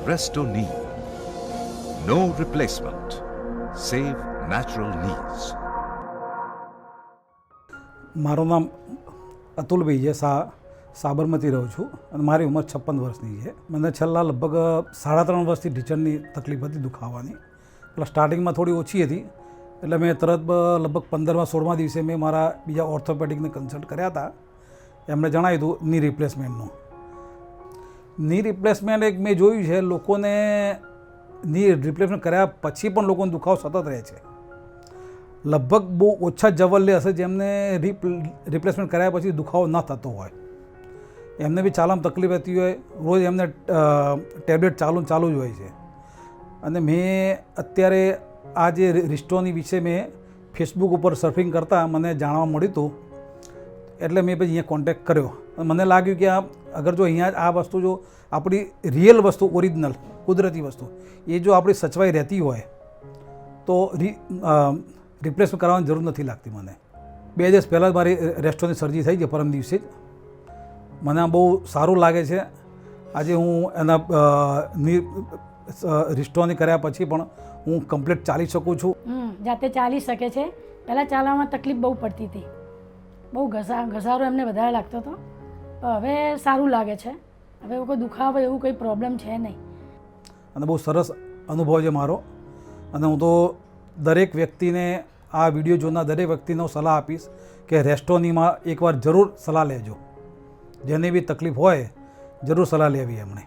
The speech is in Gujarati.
Restoknee. No replacement. Save natural knees. મારું નામ અતુલભાઈ છે. સાબરમતી રહું છું અને મારી ઉંમર 56 વર્ષની છે. મને છેલ્લા લગભગ 3.5 વર્ષથી ઢીંચણની તકલીફ હતી, દુખાવાની. એટલે સ્ટાર્ટિંગમાં થોડી ઓછી હતી, એટલે મેં તરત લગભગ 15-16મા દિવસે મેં મારા બીજા ઓર્થોપેડિકને કન્સલ્ટ કર્યા હતા. એમણે જણાવ્યું હતું ની રિપ્લેસમેન્ટનું. ની રિપ્લેસમેન્ટ એક મેં જોયું છે, લોકોને ની રિપ્લેસમેન્ટ કર્યા પછી પણ લોકોનો દુખાવો સતત રહે છે. લગભગ બહુ ઓછા જવલ્લે હશે જેમને રિપ્લેસમેન્ટ કર્યા પછી દુખાવો ન થતો હોય. એમને બી ચાલવામાં તકલીફ રહેતી હોય, રોજ એમને ટેબ્લેટ ચાલુ જ હોય છે. અને મેં અત્યારે આ જે રિસ્ટોની વિશે મેં ફેસબુક ઉપર સર્ફિંગ કરતાં મને જાણવા મળ્યું હતું, એટલે મેં પછી અહીંયા કોન્ટેક્ટ કર્યો. મને લાગ્યું કે અગર જો અહીંયા આ વસ્તુ જો આપણી રિયલ વસ્તુ, ઓરિજિનલ કુદરતી વસ્તુ એ જો આપણી સચવાઈ રહેતી હોય તો રિપ્લેસમેન્ટ કરવાની જરૂર નથી લાગતી. મને 2 દિવસ પહેલાં જ મારી રેસ્ટોની સર્જરી થઈ છે, પરમ દિવસે જ. મને બહુ સારું લાગે છે. આજે હું એના રિસ્ટોની કર્યા પછી પણ હું કમ્પ્લીટ ચાલી શકું છું. જાતે ચાલી શકે છે. પહેલાં ચાલવામાં તકલીફ બહુ પડતી હતી, બહુ ઘસારો એમને વધારે લાગતો હતો. હવે સારું લાગે છે. હવે એવું કોઈ દુખાવો એવું કંઈ પ્રોબ્લેમ છે નહીં. અને બહુ સરસ અનુભવ છે મારો. અને હું તો દરેક વ્યક્તિને, આ વિડીયો જોનાર દરેક વ્યક્તિને સલાહ આપીશ કે રેસ્ટોનીમાં એકવાર જરૂર સલાહ લેજો. જેને બી તકલીફ હોય જરૂર સલાહ લેવી એમણે.